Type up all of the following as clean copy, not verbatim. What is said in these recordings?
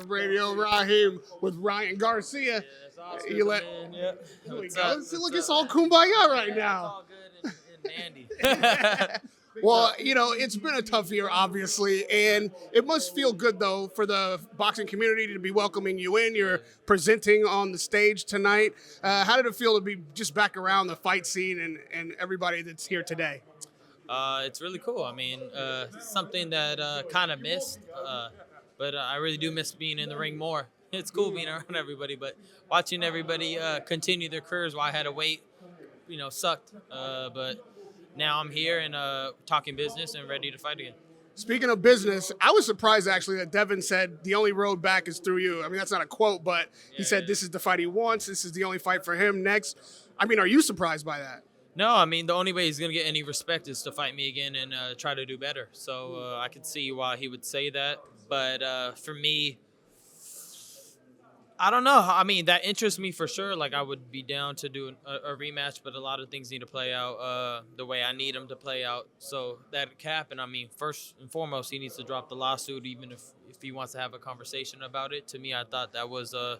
of Radio Rahim with Ryan Garcia. Yeah, that's awesome, You let- man. Yeah. Here we What's go. up? See, look, What's it's up, all man? kumbaya right Yeah, now. It's all good and dandy. Well, it's been a tough year, obviously, and it must feel good, though, for the boxing community to be welcoming you in. You're presenting on the stage tonight. How did it feel to be just back around the fight scene and everybody that's here today? It's really cool. I mean, something that kind of missed, but I really do miss being in the ring more. It's cool being around everybody, but watching everybody continue their careers while I had to wait, sucked. But now I'm here and talking business and ready to fight again. Speaking of business, I was surprised, actually, that Devin said the only road back is through you. I mean, that's not a quote, but he said this is the fight he wants. This is the only fight for him next. I mean, are you surprised by that? No, I mean, the only way he's going to get any respect is to fight me again and try to do better. So I could see why he would say that. But for me, I don't know. I mean, that interests me for sure. Like, I would be down to do a rematch, but a lot of things need to play out the way I need them to play out. So that could happen. I mean, first and foremost, he needs to drop the lawsuit, even if he wants to have a conversation about it. To me, I thought that was a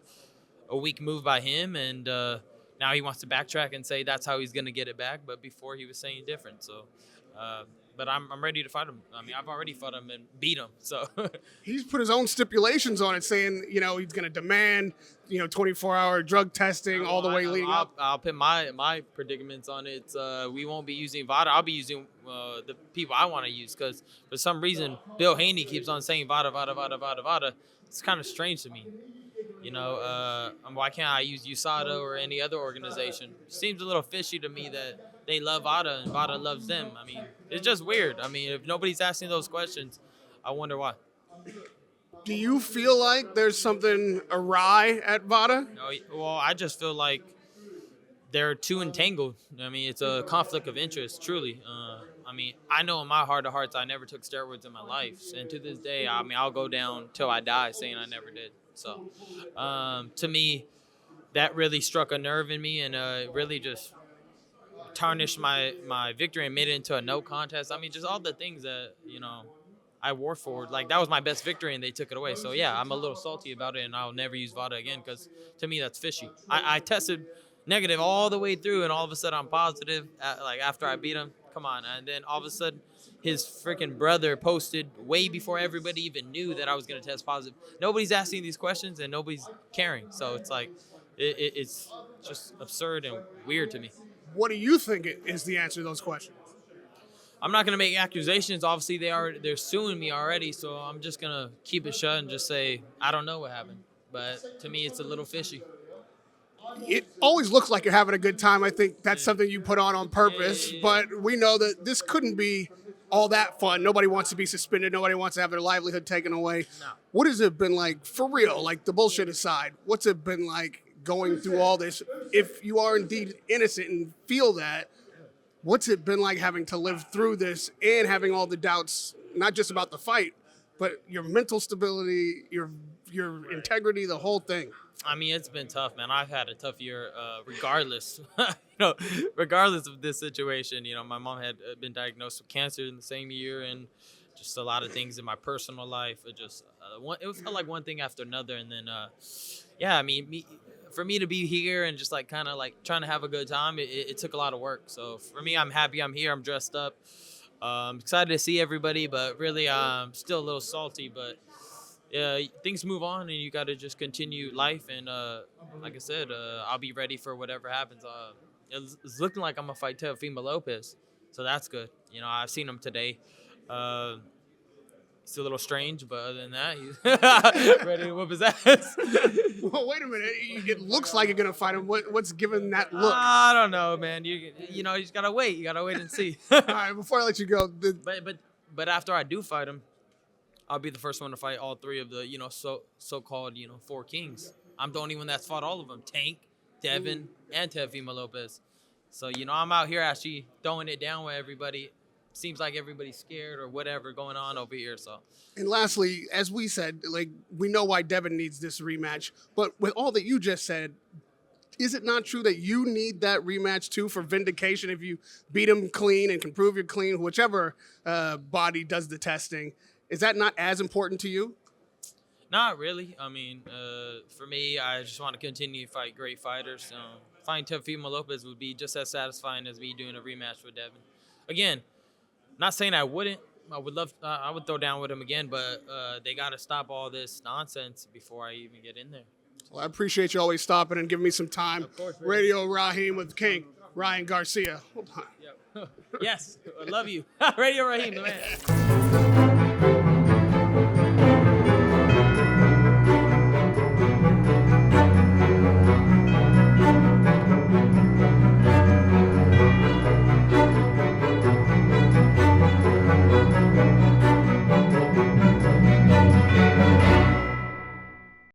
weak move by him, and now he wants to backtrack and say that's how he's going to get it back. But before he was saying different. So, but I'm ready to fight him. I mean, I've already fought him and beat him. So He's put his own stipulations on it, saying, he's going to demand, 24-hour drug testing all the way leading up. I'll put my predicaments on it. We won't be using VADA. I'll be using the people I want to use because for some reason Bill Haney keeps on saying VADA. It's kind of strange to me. Why can't I use USADA or any other organization? Seems a little fishy to me that they love VADA and VADA loves them. I mean, it's just weird. I mean, if nobody's asking those questions, I wonder why. Do you feel like there's something awry at VADA? No, well, I just feel like they're too entangled. I mean, it's a conflict of interest, truly. I mean, I know in my heart of hearts I never took steroids in my life. And to this day, I mean, I'll go down till I die saying I never did. So, to me, that really struck a nerve in me and really just tarnished my victory and made it into a no contest. I mean, just all the things that, I wore forward. Like, that was my best victory, and they took it away. So, yeah, I'm a little salty about it, and I'll never use VADA again because, to me, that's fishy. I tested negative all the way through, and all of a sudden I'm positive, after I beat him. Come on. And then all of a sudden his freaking brother posted way before everybody even knew that I was going to test positive. Nobody's asking these questions, and nobody's caring. So it's like it's just absurd and weird to me. What do you think is the answer to those questions? I'm not going to make accusations. Obviously, they're suing me already, so I'm just going to keep it shut and just say, I don't know what happened. But to me, it's a little fishy. It always looks like you're having a good time. I think that's something you put on purpose. Yeah. But we know that this couldn't be all that fun. Nobody wants to be suspended. Nobody wants to have their livelihood taken away. No. What has it been like, for real, like the bullshit aside? What's it been like going through all this? If you are indeed innocent and feel that, what's it been like having to live through this and having all the doubts, not just about the fight, but your mental stability, your integrity, the whole thing? I mean, it's been tough, man. I've had a tough year, regardless. Regardless of this situation. My mom had been diagnosed with cancer in the same year, and just a lot of things in my personal life. It felt like one thing after another, and then, I mean, for me to be here and just kind of trying to have a good time, it took a lot of work. So for me, I'm happy I'm here. I'm dressed up. I'm excited to see everybody, but really, I'm still a little salty, but. Things move on, and you got to just continue life. And like I said, I'll be ready for whatever happens. It's looking like I'm going to fight Teofimo Lopez, so that's good. I've seen him today. It's a little strange, but other than that, he's ready to whoop his ass. Well, wait a minute. It looks like you're going to fight him. What's giving that look? I don't know, man. You just got to wait. You got to wait and see. All right, before I let you go. But after I do fight him, I'll be the first one to fight all three of the, so-called, four kings. I'm the only one that's fought all of them. Tank, Devin, and Teofimo Lopez. So, I'm out here actually throwing it down with everybody. Seems like everybody's scared or whatever going on over here. So. And lastly, as we said, we know why Devin needs this rematch. But with all that you just said, is it not true that you need that rematch too for vindication if you beat him clean and can prove you're clean, whichever body does the testing? Is that not as important to you? Not really. I mean, for me, I just want to continue to fight great fighters. Fighting Teofimo Lopez would be just as satisfying as me doing a rematch with Devin. Again, not saying I wouldn't. I would love. I would throw down with him again, but they got to stop all this nonsense before I even get in there. Well, I appreciate you always stopping and giving me some time. Of course, Radio Rahim with King Ryan Garcia. Hold on. Yep. Yes, I love you. Radio Rahim, the man.